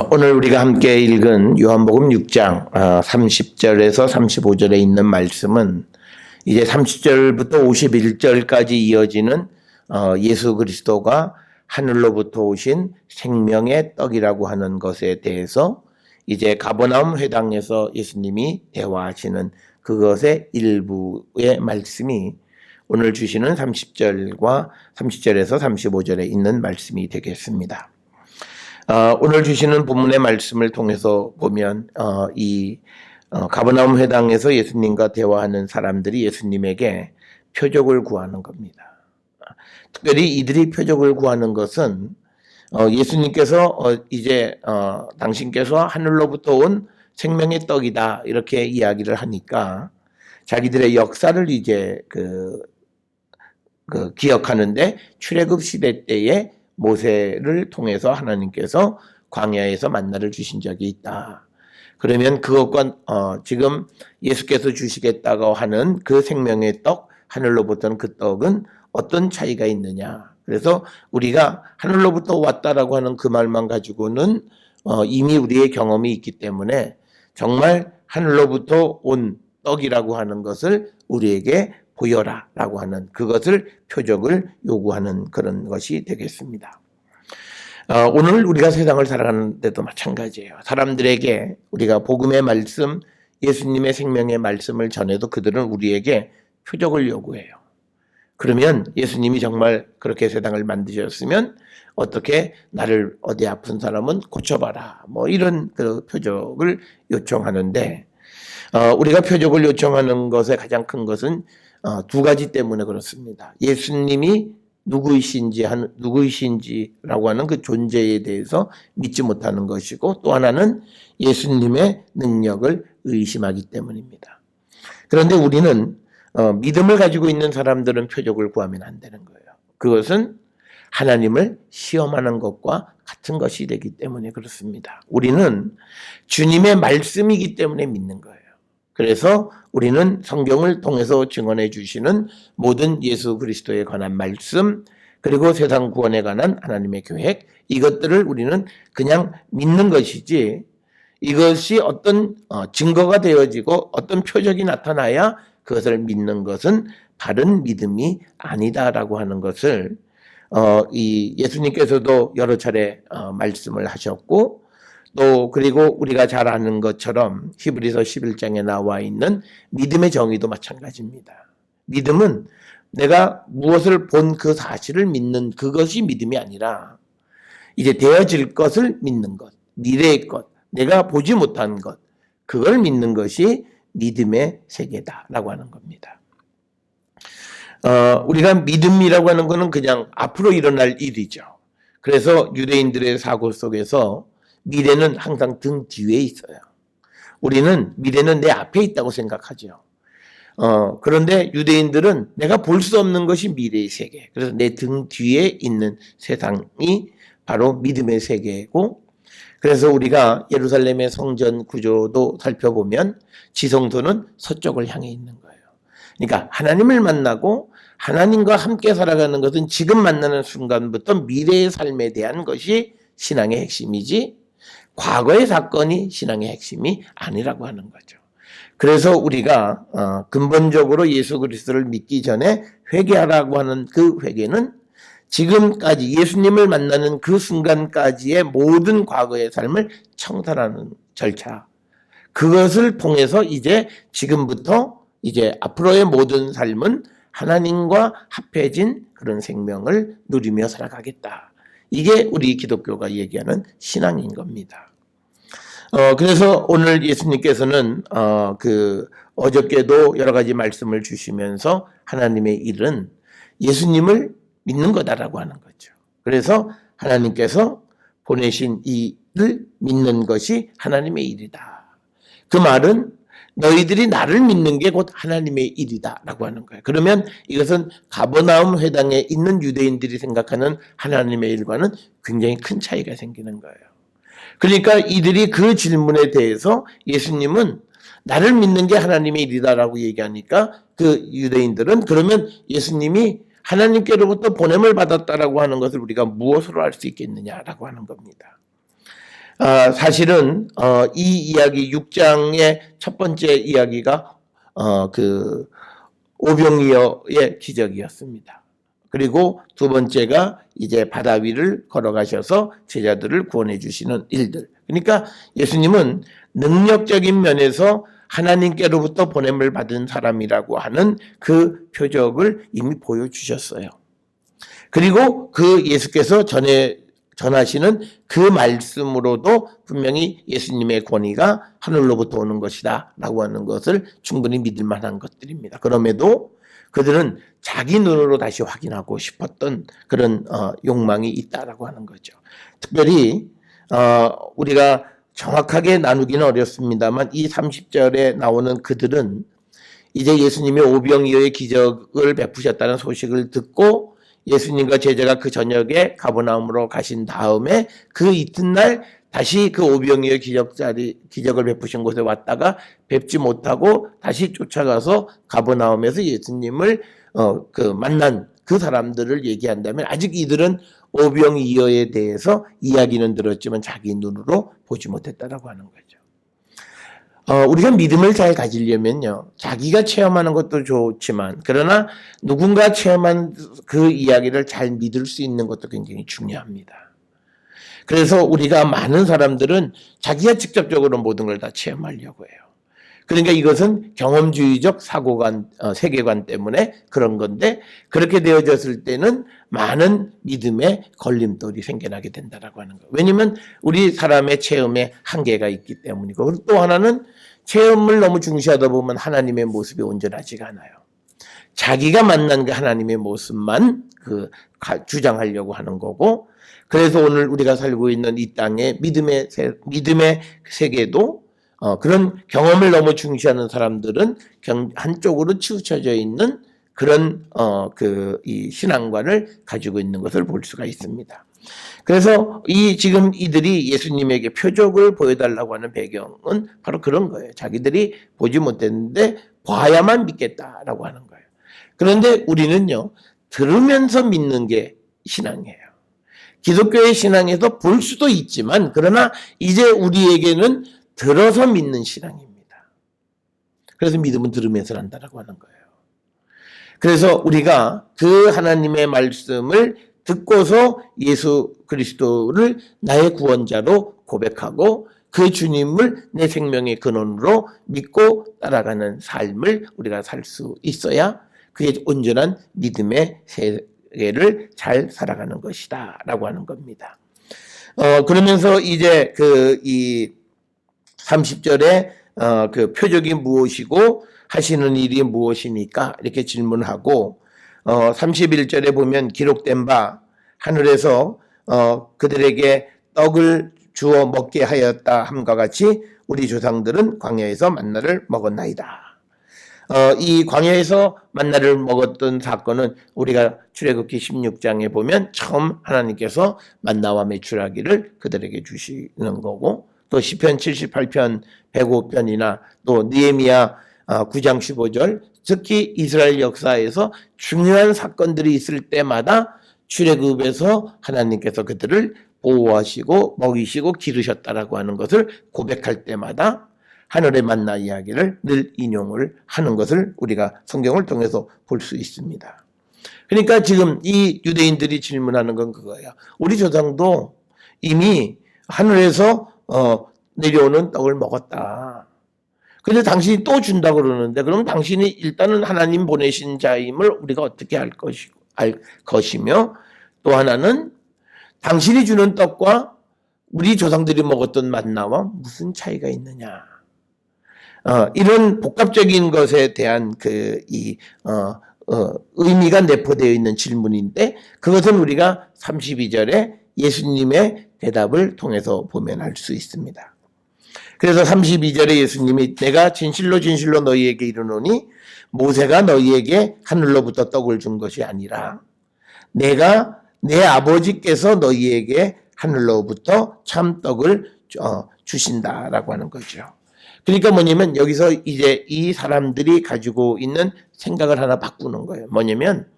오늘 우리가 함께 읽은 요한복음 6장 30절에서 35절에 있는 말씀은 이제 30절부터 51절까지 이어지는 예수 그리스도가 하늘로부터 오신 생명의 떡이라고 하는 것에 대해서 이제 가버나움 회당에서 예수님이 대화하시는 그것의 일부의 말씀이 오늘 주시는 30절과 30절에서 35절에 있는 말씀이 되겠습니다. 오늘 주시는 본문의 말씀을 통해서 보면 가버나움 회당에서 예수님과 대화하는 사람들이 예수님에게 표적을 구하는 겁니다. 특별히 이들이 표적을 구하는 것은 예수님께서 당신께서 하늘로부터 온 생명의 떡이다 이렇게 이야기를 하니까 자기들의 역사를 이제 기억하는데 출애굽 시대 때에 모세를 통해서 하나님께서 광야에서 만나를 주신 적이 있다. 그러면 그것과 지금 예수께서 주시겠다고 하는 그 생명의 떡, 하늘로부터는 그 떡은 어떤 차이가 있느냐. 그래서 우리가 하늘로부터 왔다라고 하는 그 말만 가지고는 이미 우리의 경험이 있기 때문에 정말 하늘로부터 온 떡이라고 하는 것을 우리에게 보여라 라고 하는 그것을 표적을 요구하는 그런 것이 되겠습니다. 오늘 우리가 세상을 살아가는 데도 마찬가지예요. 사람들에게 우리가 복음의 말씀, 예수님의 생명의 말씀을 전해도 그들은 우리에게 표적을 요구해요. 그러면 예수님이 정말 그렇게 세상을 만드셨으면 어떻게 나를 어디 아픈 사람은 고쳐봐라 뭐 이런 그 표적을 요청하는데 우리가 표적을 요청하는 것의 가장 큰 것은 두 가지 때문에 그렇습니다. 예수님이 누구이신지라고 하는 그 존재에 대해서 믿지 못하는 것이고 또 하나는 예수님의 능력을 의심하기 때문입니다. 그런데 우리는 믿음을 가지고 있는 사람들은 표적을 구하면 안 되는 거예요. 그것은 하나님을 시험하는 것과 같은 것이 되기 때문에 그렇습니다. 우리는 주님의 말씀이기 때문에 믿는 거예요. 그래서 우리는 성경을 통해서 증언해 주시는 모든 예수 그리스도에 관한 말씀 그리고 세상 구원에 관한 하나님의 계획 이것들을 우리는 그냥 믿는 것이지 이것이 어떤 증거가 되어지고 어떤 표적이 나타나야 그것을 믿는 것은 바른 믿음이 아니다라고 하는 것을 이 예수님께서도 여러 차례 말씀을 하셨고 또 그리고 우리가 잘 아는 것처럼 히브리서 11장에 나와 있는 믿음의 정의도 마찬가지입니다. 믿음은 내가 무엇을 본 그 사실을 믿는 그것이 믿음이 아니라 이제 되어질 것을 믿는 것, 미래의 것, 내가 보지 못한 것, 그걸 믿는 것이 믿음의 세계다라고 하는 겁니다. 우리가 믿음이라고 하는 것은 그냥 앞으로 일어날 일이죠. 그래서 유대인들의 사고 속에서 미래는 항상 등 뒤에 있어요. 우리는 미래는 내 앞에 있다고 생각하죠. 그런데 유대인들은 내가 볼 수 없는 것이 미래의 세계. 그래서 내 등 뒤에 있는 세상이 바로 믿음의 세계고 그래서 우리가 예루살렘의 성전 구조도 살펴보면 지성소는 서쪽을 향해 있는 거예요. 그러니까 하나님을 만나고 하나님과 함께 살아가는 것은 지금 만나는 순간부터 미래의 삶에 대한 것이 신앙의 핵심이지 과거의 사건이 신앙의 핵심이 아니라고 하는 거죠. 그래서 우리가 근본적으로 예수 그리스도를 믿기 전에 회개하라고 하는 그 회개는 지금까지 예수님을 만나는 그 순간까지의 모든 과거의 삶을 청산하는 절차. 그것을 통해서 이제 지금부터 이제 앞으로의 모든 삶은 하나님과 합해진 그런 생명을 누리며 살아가겠다. 이게 우리 기독교가 얘기하는 신앙인 겁니다. 그래서 오늘 예수님께서는 어저께도 여러 가지 말씀을 주시면서 하나님의 일은 예수님을 믿는 거다라고 하는 거죠. 그래서 하나님께서 보내신 이 일을 믿는 것이 하나님의 일이다. 그 말은 너희들이 나를 믿는 게 곧 하나님의 일이다라고 하는 거예요. 그러면 이것은 가버나움 회당에 있는 유대인들이 생각하는 하나님의 일과는 굉장히 큰 차이가 생기는 거예요. 그러니까 이들이 그 질문에 대해서 예수님은 나를 믿는 게 하나님의 일이다라고 얘기하니까 그 유대인들은 그러면 예수님이 하나님께로부터 보냄을 받았다라고 하는 것을 우리가 무엇으로 알 수 있겠느냐라고 하는 겁니다. 사실은 이 이야기 6장의 첫 번째 이야기가 그 오병이어의 기적이었습니다. 그리고 두 번째가 이제 바다 위를 걸어가셔서 제자들을 구원해 주시는 일들. 그러니까 예수님은 능력적인 면에서 하나님께로부터 보냄을 받은 사람이라고 하는 그 표적을 이미 보여주셨어요. 그리고 그 예수께서 전하시는 그 말씀으로도 분명히 예수님의 권위가 하늘로부터 오는 것이다 라고 하는 것을 충분히 믿을 만한 것들입니다. 그럼에도 그들은 자기 눈으로 다시 확인하고 싶었던 그런 욕망이 있다라고 하는 거죠. 특별히 우리가 정확하게 나누기는 어렵습니다만 이 30절에 나오는 그들은 이제 예수님이 오병이어의 기적을 베푸셨다는 소식을 듣고 예수님과 제자가 그 저녁에 가버나움으로 가신 다음에 그 이튿날 다시 그 오병이어 기적을 베푸신 곳에 왔다가 뵙지 못하고 다시 쫓아가서 가버나움에서 예수님을 만난 그 사람들을 얘기한다면 아직 이들은 오병이어에 대해서 이야기는 들었지만 자기 눈으로 보지 못했다라고 하는 거죠. 우리가 믿음을 잘 가지려면요, 자기가 체험하는 것도 좋지만 그러나 누군가 체험한 그 이야기를 잘 믿을 수 있는 것도 굉장히 중요합니다. 그래서 우리가 많은 사람들은 자기가 직접적으로 모든 걸 다 체험하려고 해요. 그러니까 이것은 경험주의적 사고관, 세계관 때문에 그런 건데 그렇게 되어졌을 때는 많은 믿음의 걸림돌이 생겨나게 된다라고 하는 거예요. 왜냐하면 우리 사람의 체험에 한계가 있기 때문이고 그리고 또 하나는 체험을 너무 중시하다 보면 하나님의 모습이 온전하지가 않아요. 자기가 만난 그 하나님의 모습만 주장하려고 하는 거고 그래서 오늘 우리가 살고 있는 이 땅의 믿음의 세계도 그런 경험을 너무 중시하는 사람들은 한쪽으로 치우쳐져 있는 그런 이 신앙관을 가지고 있는 것을 볼 수가 있습니다. 그래서 지금 이들이 예수님에게 표적을 보여달라고 하는 배경은 바로 그런 거예요. 자기들이 보지 못했는데 봐야만 믿겠다라고 하는 거예요. 그런데 우리는요, 들으면서 믿는 게 신앙이에요. 기독교의 신앙에서 볼 수도 있지만 그러나 이제 우리에게는 들어서 믿는 신앙입니다. 그래서 믿음은 들으면서 한다라고 하는 거예요. 그래서 우리가 그 하나님의 말씀을 듣고서 예수 그리스도를 나의 구원자로 고백하고 그 주님을 내 생명의 근원으로 믿고 따라가는 삶을 우리가 살 수 있어야 그게 온전한 믿음의 세계를 잘 살아가는 것이다 라고 하는 겁니다. 그러면서 이제 이 30절에 그 표적이 무엇이고 하시는 일이 무엇이니까 이렇게 질문하고 31절에 보면 기록된 바 하늘에서 그들에게 떡을 주어 먹게 하였다 함과 같이 우리 조상들은 광야에서 만나를 먹었나이다. 이 광야에서 만나를 먹었던 사건은 우리가 출애굽기 16장에 보면 처음 하나님께서 만나와 메추라기를 그들에게 주시는 거고 또 시편 78편 105편이나 또 느헤미야 9장 15절 특히 이스라엘 역사에서 중요한 사건들이 있을 때마다 출애굽에서 하나님께서 그들을 보호하시고 먹이시고 기르셨다라고 하는 것을 고백할 때마다 하늘의 만나 이야기를 늘 인용을 하는 것을 우리가 성경을 통해서 볼 수 있습니다. 그러니까 지금 이 유대인들이 질문하는 건 그거예요. 우리 조상도 이미 하늘에서 내려오는 떡을 먹었다. 근데 당신이 또 준다고 그러는데 그럼 당신이 일단은 하나님 보내신 자임을 우리가 어떻게 알 것이며 또 하나는 당신이 주는 떡과 우리 조상들이 먹었던 만나와 무슨 차이가 있느냐. 이런 복합적인 것에 대한 의미가 내포되어 있는 질문인데 그것은 우리가 32절에 예수님의 대답을 통해서 보면 알 수 있습니다. 그래서 32절에 예수님이 내가 진실로 진실로 너희에게 이르노니 모세가 너희에게 하늘로부터 떡을 준 것이 아니라 내가 내 아버지께서 너희에게 하늘로부터 참 떡을 주신다라고 하는 거죠. 그러니까 뭐냐면 여기서 이제 이 사람들이 가지고 있는 생각을 하나 바꾸는 거예요. 뭐냐면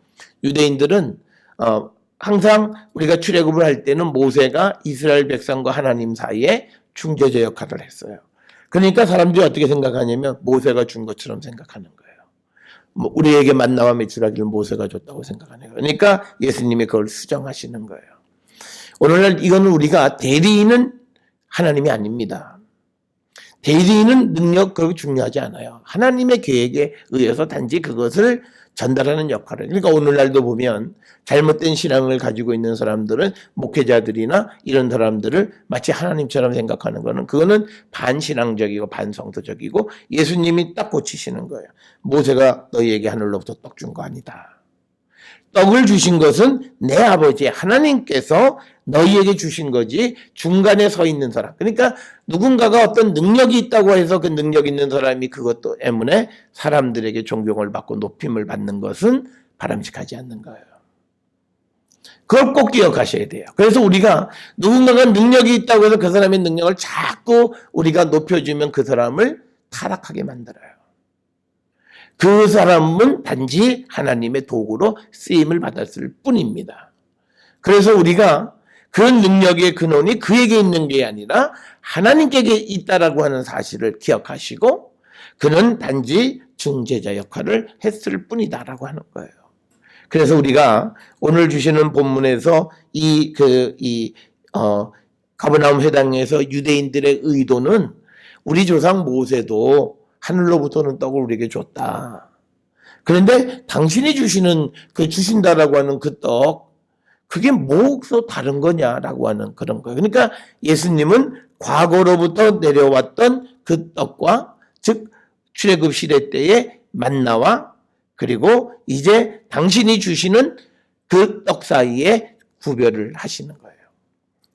유대인들은 항상 우리가 출애굽을 할 때는 모세가 이스라엘 백성과 하나님 사이에 중재자 역할을 했어요. 그러니까 사람들이 어떻게 생각하냐면 모세가 준 것처럼 생각하는 거예요. 뭐 우리에게 만나와 메추라기를 모세가 줬다고 생각하네요. 그러니까 예수님이 그걸 수정하시는 거예요. 오늘날 이거는 우리가 대리인은 하나님이 아닙니다. 대리인은 능력 그렇게 중요하지 않아요. 하나님의 계획에 의해서 단지 그것을 전달하는 역할을. 그러니까 오늘날도 보면 잘못된 신앙을 가지고 있는 사람들은 목회자들이나 이런 사람들을 마치 하나님처럼 생각하는 거는 그거는 반신앙적이고 반성도적이고 예수님이 딱 고치시는 거예요. 모세가 너희에게 하늘로부터 떡 준 거 아니다. 떡을 주신 것은 내 아버지 하나님께서 너희에게 주신 거지 중간에 서 있는 사람. 그러니까 누군가가 어떤 능력이 있다고 해서 그 능력 있는 사람이 그것 때문에 사람들에게 존경을 받고 높임을 받는 것은 바람직하지 않는 거예요. 그걸 꼭 기억하셔야 돼요. 그래서 우리가 누군가가 능력이 있다고 해서 그 사람의 능력을 자꾸 우리가 높여주면 그 사람을 타락하게 만들어요. 그 사람은 단지 하나님의 도구로 쓰임을 받았을 뿐입니다. 그래서 우리가 그 능력의 근원이 그에게 있는 게 아니라 하나님께 있다라고 하는 사실을 기억하시고 그는 단지 중재자 역할을 했을 뿐이다라고 하는 거예요. 그래서 우리가 오늘 주시는 본문에서 가버나움 회당에서 유대인들의 의도는 우리 조상 모세도 하늘로부터는 떡을 우리에게 줬다. 그런데 당신이 주신다라고 하는 그 떡, 그게 뭐서 다른 거냐라고 하는 그런 거예요. 그러니까 예수님은 과거로부터 내려왔던 그 떡과, 즉, 출애굽 시대 때의 만나와 그리고 이제 당신이 주시는 그 떡 사이에 구별을 하시는 거예요.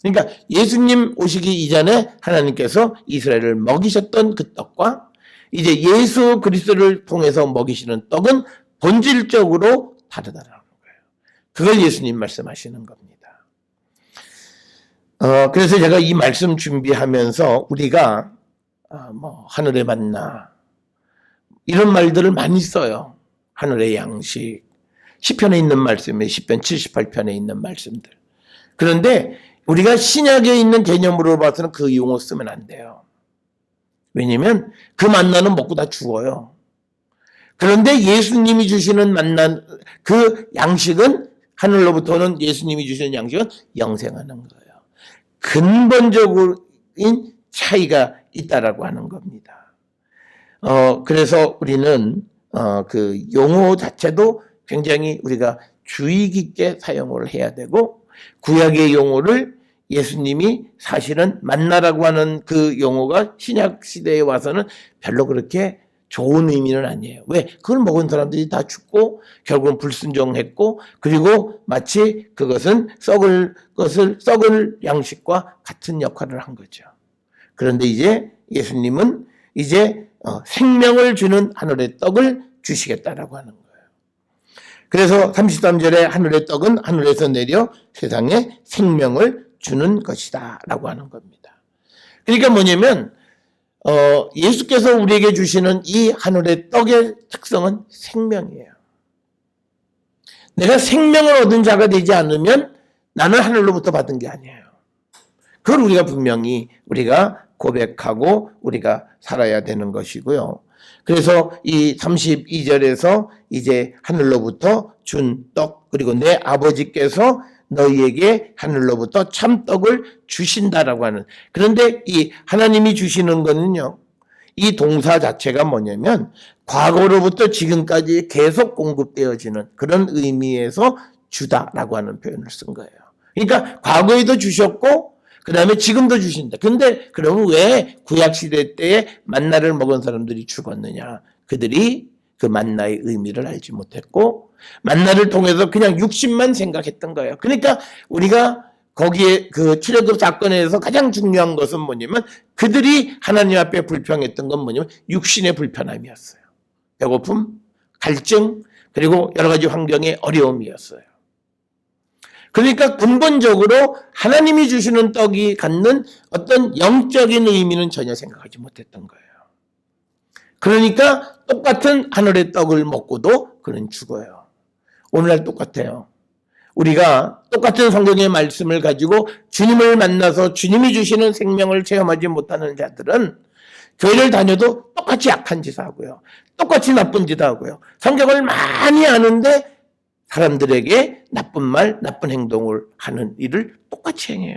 그러니까 예수님 오시기 이전에 하나님께서 이스라엘을 먹이셨던 그 떡과 이제 예수 그리스도를 통해서 먹이시는 떡은 본질적으로 다르다는 거예요. 그걸 예수님 말씀하시는 겁니다. 그래서 제가 이 말씀 준비하면서 우리가 하늘의 만나 이런 말들을 많이 써요. 하늘의 양식, 시편에 있는 말씀에 시편 78편에 있는 말씀들. 그런데 우리가 신약에 있는 개념으로 봐서는 그 용어 쓰면 안 돼요. 왜냐면 그 만나는 먹고 다 죽어요. 그런데 예수님이 주시는 만나, 그 양식은 하늘로부터는 예수님이 주시는 양식은 영생하는 거예요. 근본적인 차이가 있다라고 하는 겁니다. 그래서 우리는 그 용어 자체도 굉장히 우리가 주의 깊게 사용을 해야 되고 구약의 용어를 예수님이 사실은 만나라고 하는 그 용어가 신약 시대에 와서는 별로 그렇게 좋은 의미는 아니에요. 왜? 그걸 먹은 사람들이 다 죽고 결국은 불순종했고 그리고 마치 그것은 썩을 양식과 같은 역할을 한 거죠. 그런데 이제 예수님은 이제 생명을 주는 하늘의 떡을 주시겠다라고 하는 거예요. 그래서 33절에 하늘의 떡은 하늘에서 내려 세상에 생명을 주는 것이다 라고 하는 겁니다. 그러니까 뭐냐면 예수께서 우리에게 주시는 이 하늘의 떡의 특성은 생명이에요. 내가 생명을 얻은 자가 되지 않으면 나는 하늘로부터 받은 게 아니에요. 그걸 우리가 분명히 우리가 고백하고 우리가 살아야 되는 것이고요. 그래서 이 32절에서 이제 하늘로부터 준 떡 그리고 내 아버지께서 너희에게 하늘로부터 참떡을 주신다라고 하는. 그런데 이 하나님이 주시는 거는요. 이 동사 자체가 뭐냐면 과거로부터 지금까지 계속 공급되어지는 그런 의미에서 주다라고 하는 표현을 쓴 거예요. 그러니까 과거에도 주셨고 그 다음에 지금도 주신다. 근데 그러면 왜 구약시대 때에 만나를 먹은 사람들이 죽었느냐. 그들이 그 만나의 의미를 알지 못했고 만나를 통해서 그냥 육신만 생각했던 거예요. 그러니까 우리가 거기에 그 출애굽 사건에서 가장 중요한 것은 뭐냐면 그들이 하나님 앞에 불평했던 건 뭐냐면 육신의 불편함이었어요. 배고픔, 갈증, 그리고 여러 가지 환경의 어려움이었어요. 그러니까 근본적으로 하나님이 주시는 떡이 갖는 어떤 영적인 의미는 전혀 생각하지 못했던 거예요. 그러니까 똑같은 하늘의 떡을 먹고도 그는 죽어요. 오늘날 똑같아요. 우리가 똑같은 성경의 말씀을 가지고 주님을 만나서 주님이 주시는 생명을 체험하지 못하는 자들은 교회를 다녀도 똑같이 악한 짓을 하고요. 똑같이 나쁜 짓을 하고요. 성경을 많이 아는데 사람들에게 나쁜 말, 나쁜 행동을 하는 일을 똑같이 행해요.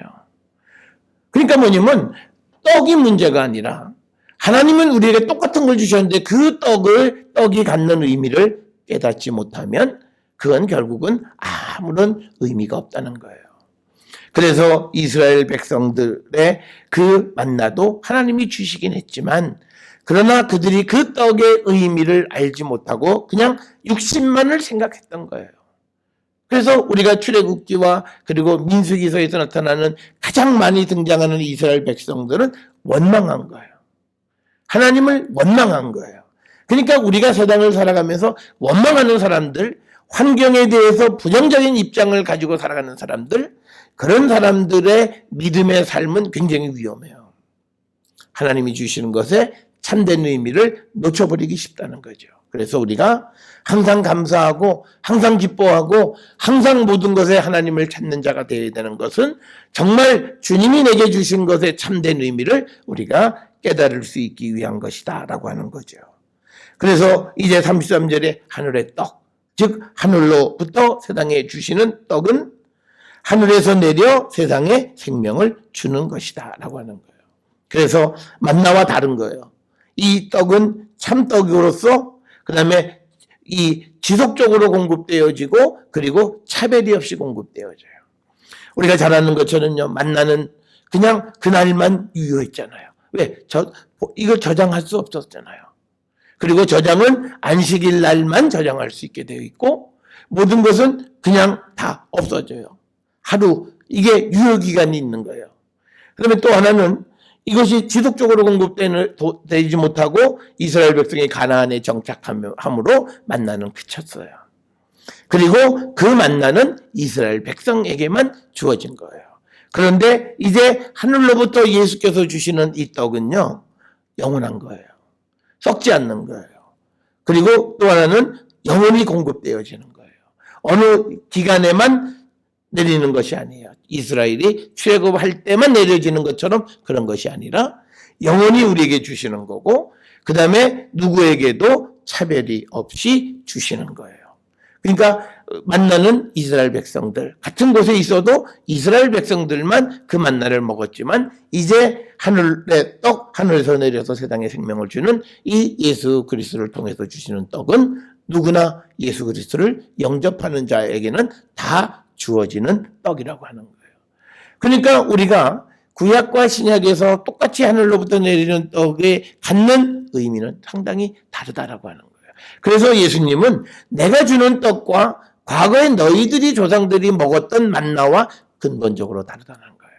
그러니까 뭐냐면 떡이 문제가 아니라 하나님은 우리에게 똑같은 걸 주셨는데 그 떡이 갖는 의미를 깨닫지 못하면 그건 결국은 아무런 의미가 없다는 거예요. 그래서 이스라엘 백성들의 그 만나도 하나님이 주시긴 했지만 그러나 그들이 그 떡의 의미를 알지 못하고 그냥 육신만을 생각했던 거예요. 그래서 우리가 출애굽기와 그리고 민수기서에서 나타나는 가장 많이 등장하는 이스라엘 백성들은 원망한 거예요. 하나님을 원망한 거예요. 그러니까 우리가 세상을 살아가면서 원망하는 사람들, 환경에 대해서 부정적인 입장을 가지고 살아가는 사람들, 그런 사람들의 믿음의 삶은 굉장히 위험해요. 하나님이 주시는 것에 참된 의미를 놓쳐버리기 쉽다는 거죠. 그래서 우리가 항상 감사하고 항상 기뻐하고 항상 모든 것에 하나님을 찾는 자가 되어야 되는 것은 정말 주님이 내게 주신 것에 참된 의미를 우리가 깨달을 수 있기 위한 것이다 라고 하는 거죠. 그래서 이제 33절에 하늘의 떡, 즉 하늘로부터 세상에 주시는 떡은 하늘에서 내려 세상에 생명을 주는 것이다 라고 하는 거예요. 그래서 만나와 다른 거예요. 이 떡은 참떡으로서 그 다음에 이 지속적으로 공급되어지고 그리고 차별이 없이 공급되어져요. 우리가 잘 아는 것처럼요. 만나는 그냥 그날만 유효했잖아요. 왜? 이거 저장할 수 없었잖아요. 그리고 저장은 안식일 날만 저장할 수 있게 되어 있고 모든 것은 그냥 다 없어져요. 하루 이게 유효기간이 있는 거예요. 그러면 또 하나는 이것이 지속적으로 공급되지 못하고 이스라엘 백성이 가나안에 정착함으로 만나는 그쳤어요. 그리고 그 만나는 이스라엘 백성에게만 주어진 거예요. 그런데 이제 하늘로부터 예수께서 주시는 이 떡은요, 영원한 거예요. 썩지 않는 거예요. 그리고 또 하나는 영원히 공급되어지는 거예요. 어느 기간에만 내리는 것이 아니에요. 이스라엘이 출애굽할 때만 내려지는 것처럼 그런 것이 아니라 영원히 우리에게 주시는 거고 그 다음에 누구에게도 차별이 없이 주시는 거예요. 그러니까 만나는 이스라엘 백성들 같은 곳에 있어도 이스라엘 백성들만 그 만나를 먹었지만 이제 하늘의 떡 하늘에서 내려서 세상에 생명을 주는 이 예수 그리스도를 통해서 주시는 떡은 누구나 예수 그리스도를 영접하는 자에게는 다 주어지는 떡이라고 하는 거예요. 그러니까 우리가 구약과 신약에서 똑같이 하늘로부터 내리는 떡에 갖는 의미는 상당히 다르다라고 하는 거예요. 그래서 예수님은 내가 주는 떡과 과거에 너희들이 조상들이 먹었던 만나와 근본적으로 다르다는 거예요.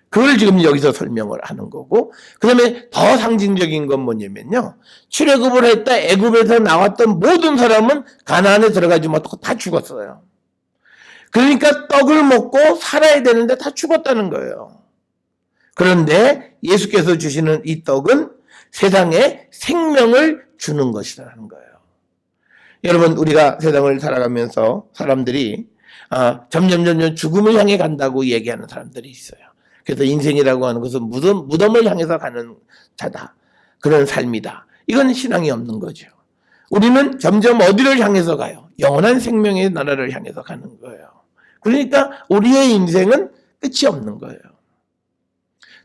그걸 지금 여기서 설명을 하는 거고 그 다음에 더 상징적인 건 뭐냐면요. 출애굽을 했다 애굽에서 나왔던 모든 사람은 가나안에 들어가지 못하고 다 죽었어요. 그러니까 떡을 먹고 살아야 되는데 다 죽었다는 거예요. 그런데 예수께서 주시는 이 떡은 세상에 생명을 주는 것이라는 거예요. 여러분 우리가 세상을 살아가면서 사람들이 점점 죽음을 향해 간다고 얘기하는 사람들이 있어요. 그래서 인생이라고 하는 것은 무덤을 향해서 가는 자다. 그런 삶이다. 이건 신앙이 없는 거죠. 우리는 점점 어디를 향해서 가요? 영원한 생명의 나라를 향해서 가는 거예요. 그러니까 우리의 인생은 끝이 없는 거예요.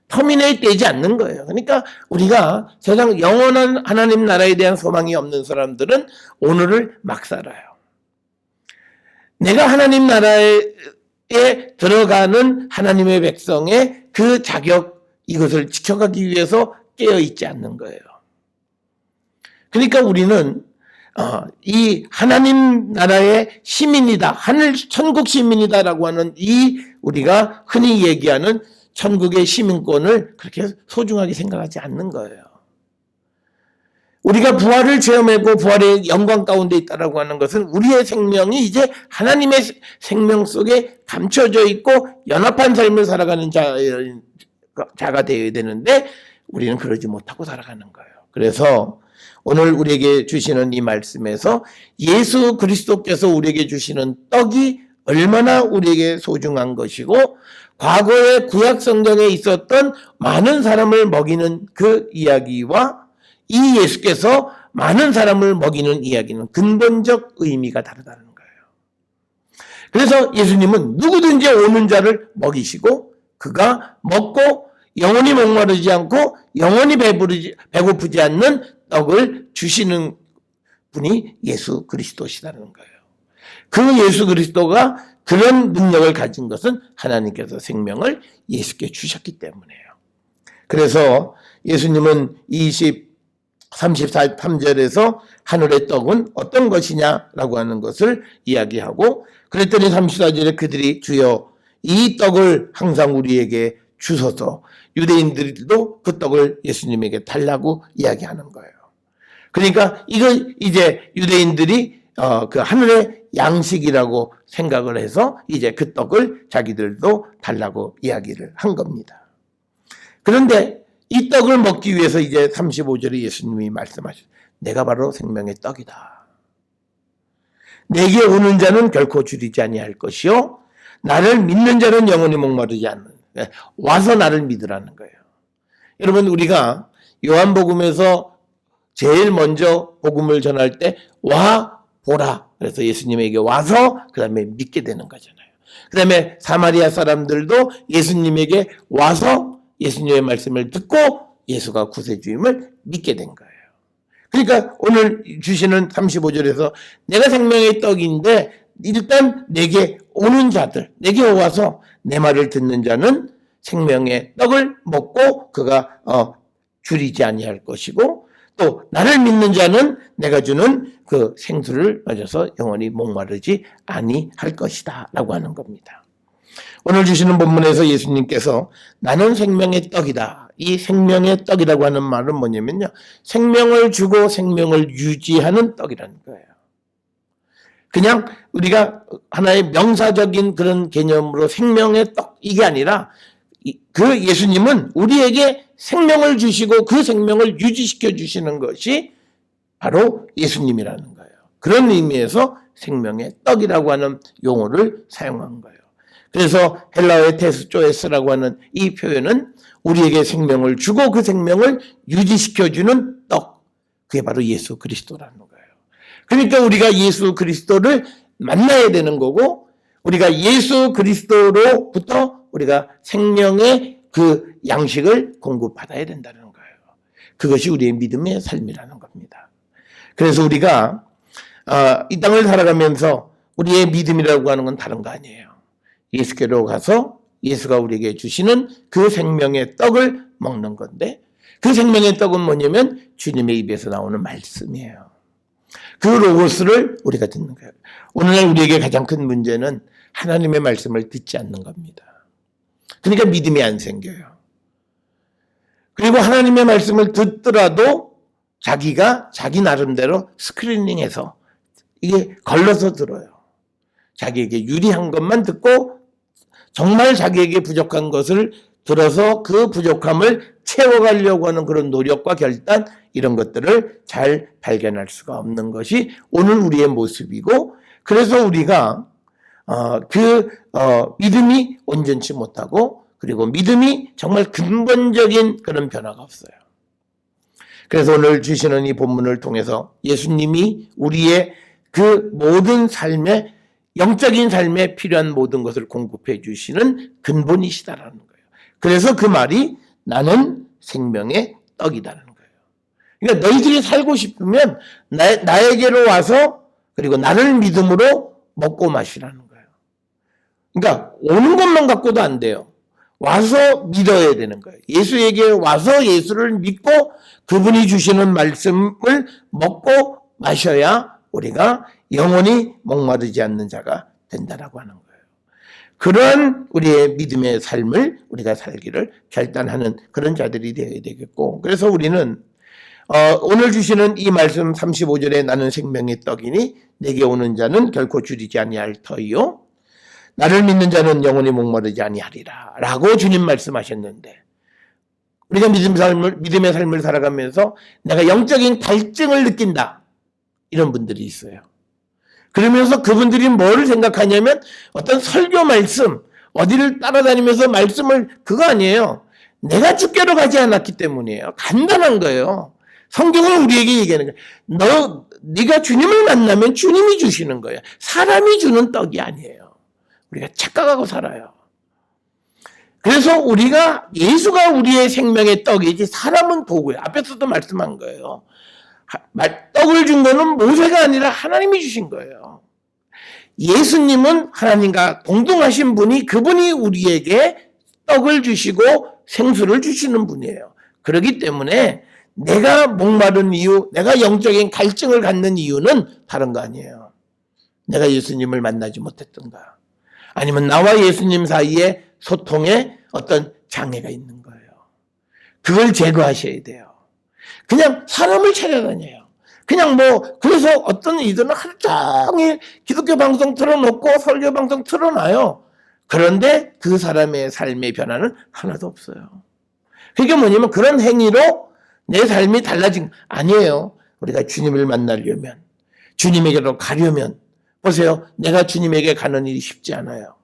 터미네이트 되지 않는 거예요. 그러니까 우리가 세상 영원한 하나님 나라에 대한 소망이 없는 사람들은 오늘을 막 살아요. 내가 하나님 나라에 들어가는 하나님의 백성의 그 자격 이것을 지켜가기 위해서 깨어있지 않는 거예요. 그러니까 우리는 이 하나님 나라의 시민이다. 하늘 천국 시민이다라고 하는 이 우리가 흔히 얘기하는 천국의 시민권을 그렇게 소중하게 생각하지 않는 거예요. 우리가 부활을 체험하고 부활의 영광 가운데 있다라고 하는 것은 우리의 생명이 이제 하나님의 생명 속에 감춰져 있고 연합한 삶을 살아가는 자가 되어야 되는데 우리는 그러지 못하고 살아가는 거예요. 그래서 오늘 우리에게 주시는 이 말씀에서 예수 그리스도께서 우리에게 주시는 떡이 얼마나 우리에게 소중한 것이고 과거의 구약 성경에 있었던 많은 사람을 먹이는 그 이야기와 이 예수께서 많은 사람을 먹이는 이야기는 근본적 의미가 다르다는 거예요. 그래서 예수님은 누구든지 오는 자를 먹이시고 그가 먹고 영원히 목마르지 않고 영원히 배고프지 않는 떡을 주시는 분이 예수 그리스도시라는 거예요. 그 예수 그리스도가 그런 능력을 가진 것은 하나님께서 생명을 예수께 주셨기 때문이에요. 그래서 예수님은 33절에서 하늘의 떡은 어떤 것이냐라고 하는 것을 이야기하고 그랬더니 34절에 그들이 주여 이 떡을 항상 우리에게 주소서 유대인들도 그 떡을 예수님에게 달라고 이야기하는 거예요. 그러니까 이거 이제 유대인들이 그 하늘의 양식이라고 생각을 해서 이제 그 떡을 자기들도 달라고 이야기를 한 겁니다. 그런데 이 떡을 먹기 위해서 이제 35절에 예수님이 말씀하셨어요. 내가 바로 생명의 떡이다. 내게 오는 자는 결코 줄이지 아니할 것이요 나를 믿는 자는 영원히 목마르지 않는 와서 나를 믿으라는 거예요. 여러분 우리가 요한복음에서 제일 먼저 복음을 전할 때 와 보라. 그래서 예수님에게 와서 그 다음에 믿게 되는 거잖아요. 그 다음에 사마리아 사람들도 예수님에게 와서 예수님의 말씀을 듣고 예수가 구세주임을 믿게 된 거예요. 그러니까 오늘 주시는 35절에서 내가 생명의 떡인데 일단 내게 오는 자들, 내게 와서 내 말을 듣는 자는 생명의 떡을 먹고 그가 줄이지 아니할 것이고 또 나를 믿는 자는 내가 주는 그 생수를 맞아서 영원히 목마르지 아니할 것이다 라고 하는 겁니다. 오늘 주시는 본문에서 예수님께서 나는 생명의 떡이다. 이 생명의 떡이라고 하는 말은 뭐냐면요. 생명을 주고 생명을 유지하는 떡이라는 거예요. 그냥 우리가 하나의 명사적인 그런 개념으로 생명의 떡 이게 아니라 그 예수님은 우리에게 생명을 주시고 그 생명을 유지시켜 주시는 것이 바로 예수님이라는 거예요. 그런 의미에서 생명의 떡이라고 하는 용어를 사용한 거예요. 그래서 헬라어의 테스조에스라고 하는 이 표현은 우리에게 생명을 주고 그 생명을 유지시켜주는 떡. 그게 바로 예수 그리스도라는 거예요. 그러니까 우리가 예수 그리스도를 만나야 되는 거고 우리가 예수 그리스도로부터 우리가 생명의 그 양식을 공급받아야 된다는 거예요. 그것이 우리의 믿음의 삶이라는 겁니다. 그래서 우리가 이 땅을 살아가면서 우리의 믿음이라고 하는 건 다른 거 아니에요. 예수께로 가서 예수가 우리에게 주시는 그 생명의 떡을 먹는 건데 그 생명의 떡은 뭐냐면 주님의 입에서 나오는 말씀이에요. 그 로고스를 우리가 듣는 거예요. 오늘날 우리에게 가장 큰 문제는 하나님의 말씀을 듣지 않는 겁니다. 그러니까 믿음이 안 생겨요. 그리고 하나님의 말씀을 듣더라도 자기가 자기 나름대로 스크리닝해서 이게 걸러서 들어요. 자기에게 유리한 것만 듣고 정말 자기에게 부족한 것을 들어서 그 부족함을 채워가려고 하는 그런 노력과 결단 이런 것들을 잘 발견할 수가 없는 것이 오늘 우리의 모습이고 그래서 우리가 믿음이 온전치 못하고 그리고 믿음이 정말 근본적인 그런 변화가 없어요. 그래서 오늘 주시는 이 본문을 통해서 예수님이 우리의 그 모든 삶에 영적인 삶에 필요한 모든 것을 공급해 주시는 근본이시다라는 거예요. 그래서 그 말이 나는 생명의 떡이다라는 거예요. 그러니까 너희들이 살고 싶으면 나에게로 와서 그리고 나를 믿음으로 먹고 마시라는 거예요. 그러니까 오는 것만 갖고도 안 돼요. 와서 믿어야 되는 거예요. 예수에게 와서 예수를 믿고 그분이 주시는 말씀을 먹고 마셔야 우리가 영원히 목마르지 않는 자가 된다라고 하는 거예요. 그런 우리의 믿음의 삶을 우리가 살기를 결단하는 그런 자들이 되어야 되겠고 그래서 우리는 오늘 주시는 이 말씀 35절에 나는 생명의 떡이니 내게 오는 자는 결코 줄이지 아니할 터이요 나를 믿는 자는 영원히 목마르지 아니하리라 라고 주님 말씀하셨는데 우리가 믿음의 삶을 살아가면서 내가 영적인 갈증을 느낀다. 이런 분들이 있어요. 그러면서 그분들이 뭘 생각하냐면 어떤 설교 말씀, 어디를 따라다니면서 말씀을, 그거 아니에요. 내가 주께로 가지 않았기 때문이에요. 간단한 거예요. 성경은 우리에게 얘기하는 거예요. 네가 주님을 만나면 주님이 주시는 거예요. 사람이 주는 떡이 아니에요. 우리가 착각하고 살아요. 그래서 우리가, 예수가 우리의 생명의 떡이지 사람은 도구예요. 앞에서도 말씀한 거예요. 떡을 준 거는 모세가 아니라 하나님이 주신 거예요. 예수님은 하나님과 동등하신 분이, 그분이 우리에게 떡을 주시고 생수를 주시는 분이에요. 그렇기 때문에 내가 목마른 이유, 내가 영적인 갈증을 갖는 이유는 다른 거 아니에요. 내가 예수님을 만나지 못했던가, 아니면 나와 예수님 사이에 소통에 어떤 장애가 있는 거예요. 그걸 제거하셔야 돼요. 그냥 사람을 찾아다녀요. 그냥 그래서 어떤 이들은 하루 종일 기독교 방송 틀어놓고 설교 방송 틀어놔요. 그런데 그 사람의 삶의 변화는 하나도 없어요. 그게 뭐냐면 그런 행위로 내 삶이 달라진, 아니에요. 우리가 주님을 만나려면, 주님에게로 가려면, 보세요. 내가 주님에게 가는 일이 쉽지 않아요.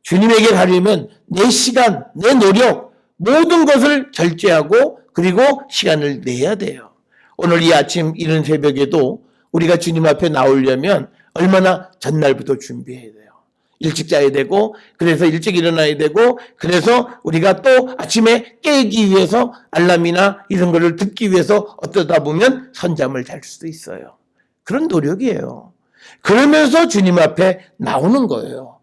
주님에게 가려면 내 시간, 내 노력, 모든 것을 절제하고 그리고 시간을 내야 돼요. 오늘 이 아침 이른 새벽에도 우리가 주님 앞에 나오려면 얼마나 전날부터 준비해야 돼요. 일찍 자야 되고, 그래서 일찍 일어나야 되고, 그래서 우리가 또 아침에 깨기 위해서 알람이나 이런 거를 듣기 위해서 어쩌다 보면 선잠을 잘 수도 있어요. 그런 노력이에요. 그러면서 주님 앞에 나오는 거예요.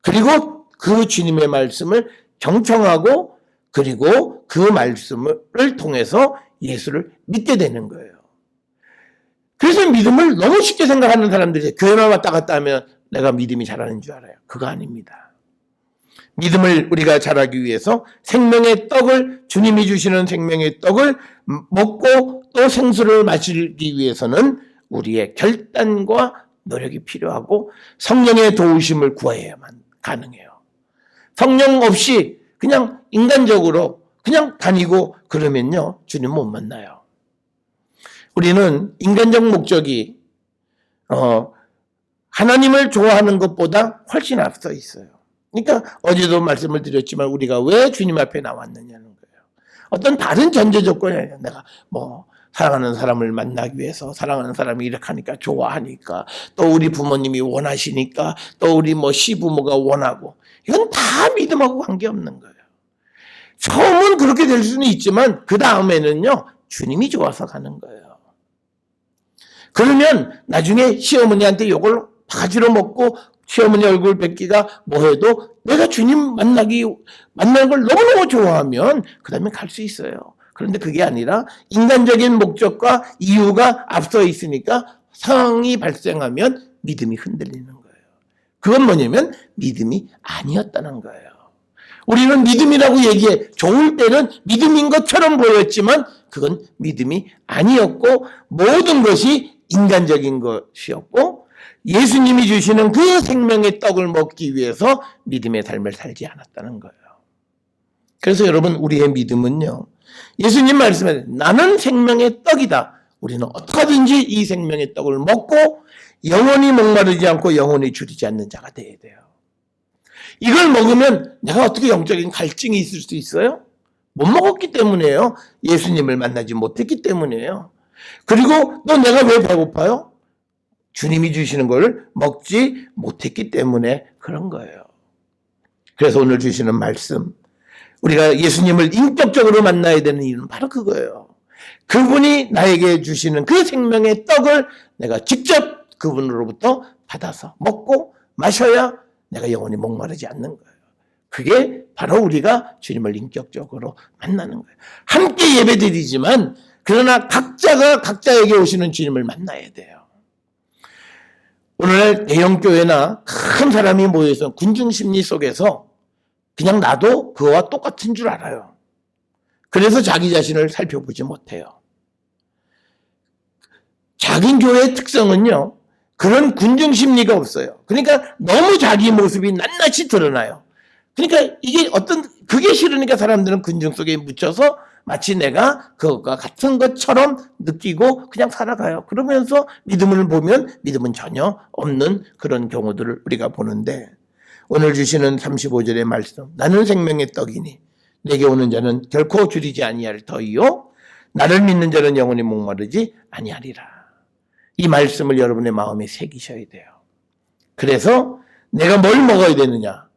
그리고 그 주님의 말씀을 경청하고, 그리고 그 말씀을 통해서 예수를 믿게 되는 거예요. 그래서 믿음을 너무 쉽게 생각하는 사람들이 교회만 왔다 갔다 하면 내가 믿음이 잘하는 줄 알아요. 그거 아닙니다. 믿음을 우리가 잘하기 위해서 생명의 떡을, 주님이 주시는 생명의 떡을 먹고 또 생수를 마시기 위해서는 우리의 결단과 노력이 필요하고 성령의 도우심을 구해야만 가능해요. 성령 없이 그냥 인간적으로 그냥 다니고 그러면요, 주님 못 만나요. 우리는 인간적 목적이 하나님을 좋아하는 것보다 훨씬 앞서 있어요. 그러니까 어제도 말씀을 드렸지만 우리가 왜 주님 앞에 나왔느냐는 거예요. 어떤 다른 전제 조건이 아니라 내가 사랑하는 사람을 만나기 위해서, 사랑하는 사람이 이렇게 하니까 좋아하니까, 또 우리 부모님이 원하시니까, 또 우리 시부모가 원하고, 이건 다 믿음하고 관계없는 거예요. 처음은 그렇게 될 수는 있지만 그 다음에는요, 주님이 좋아서 가는 거예요. 그러면 나중에 시어머니한테 욕을 바가지로 먹고 시어머니 얼굴 뵙기가 뭐해도 내가 주님 만나는 걸 너무너무 좋아하면 그 다음에 갈 수 있어요. 그런데 그게 아니라 인간적인 목적과 이유가 앞서 있으니까 상황이 발생하면 믿음이 흔들리는 거예요. 그건 뭐냐면 믿음이 아니었다는 거예요. 우리는 믿음이라고 얘기해. 좋을 때는 믿음인 것처럼 보였지만 그건 믿음이 아니었고 모든 것이 인간적인 것이었고 예수님이 주시는 그 생명의 떡을 먹기 위해서 믿음의 삶을 살지 않았다는 거예요. 그래서 여러분, 우리의 믿음은요, 예수님 말씀에 나는 생명의 떡이다. 우리는 어떻게든지 이 생명의 떡을 먹고 영원히 목마르지 않고 영원히 줄이지 않는 자가 되어야 돼요. 이걸 먹으면 내가 어떻게 영적인 갈증이 있을 수 있어요? 못 먹었기 때문이에요. 예수님을 만나지 못했기 때문이에요. 그리고 또 내가 왜 배고파요? 주님이 주시는 걸 먹지 못했기 때문에 그런 거예요. 그래서 오늘 주시는 말씀, 우리가 예수님을 인격적으로 만나야 되는 이유는 바로 그거예요. 그분이 나에게 주시는 그 생명의 떡을 내가 직접 그분으로부터 받아서 먹고 마셔야 내가 영원히 목마르지 않는 거예요. 그게 바로 우리가 주님을 인격적으로 만나는 거예요. 함께 예배드리지만 그러나 각자가 각자에게 오시는 주님을 만나야 돼요. 오늘날 대형교회나 큰 사람이 모여서 군중심리 속에서 그냥 나도 그와 똑같은 줄 알아요. 그래서 자기 자신을 살펴보지 못해요. 작은 교회의 특성은요, 그런 군중심리가 없어요. 그러니까 너무 자기 모습이 낱낱이 드러나요. 그러니까 이게 그게 싫으니까 사람들은 군중 속에 묻혀서 마치 내가 그것과 같은 것처럼 느끼고 그냥 살아가요. 그러면서 믿음을 보면 믿음은 전혀 없는 그런 경우들을 우리가 보는데, 오늘 주시는 35절의 말씀, 나는 생명의 떡이니 내게 오는 자는 결코 줄이지 아니할 터이요 나를 믿는 자는 영원히 목마르지 아니하리라. 이 말씀을 여러분의 마음에 새기셔야 돼요. 그래서 내가 뭘 먹어야 되느냐?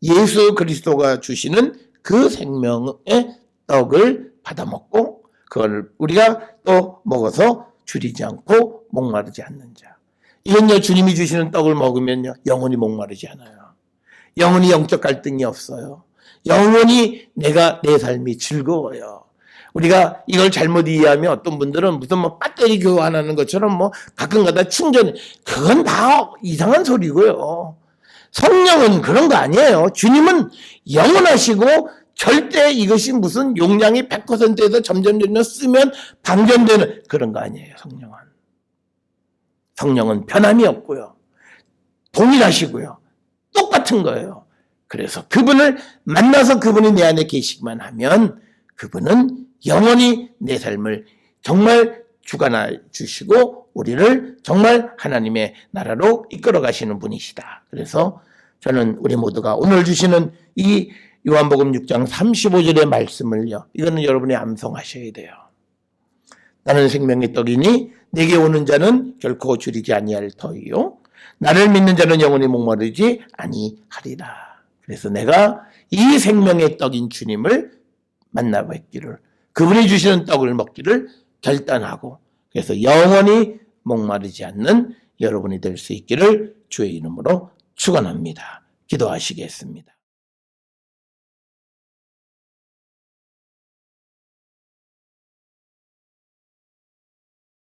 예수 그리스도가 주시는 그 생명의 떡을 받아 먹고 그걸 우리가 또 먹어서 줄이지 않고 목마르지 않는 자. 이건요, 주님이 주시는 떡을 먹으면요 영원히 목마르지 않아요. 영원히 영적 갈등이 없어요. 영원히 내 삶이 즐거워요. 우리가 이걸 잘못 이해하면 어떤 분들은 무슨 배터리 교환하는 것처럼 가끔가다 충전, 그건 다 이상한 소리고요. 성령은 그런 거 아니에요. 주님은 영원하시고 절대 이것이 무슨 용량이 100%에서 점점 쓰면 방전되는 그런 거 아니에요. 성령은 변함이 없고요. 동일하시고요. 똑같은 거예요. 그래서 그분을 만나서 그분이 내 안에 계시기만 하면 그분은 영원히 내 삶을 정말 주관해 주시고 우리를 정말 하나님의 나라로 이끌어 가시는 분이시다. 그래서 저는 우리 모두가 오늘 주시는 이 요한복음 6장 35절의 말씀을요, 이거는 여러분이 암송하셔야 돼요. 나는 생명의 떡이니 내게 오는 자는 결코 줄이지 아니할 터이요 나를 믿는 자는 영원히 목마르지 아니하리라. 그래서 내가 이 생명의 떡인 주님을 만나 뵙기를, 그분이 주시는 떡을 먹기를 결단하고, 그래서 영원히 목마르지 않는 여러분이 될 수 있기를 주의 이름으로 축원합니다. 기도하시겠습니다.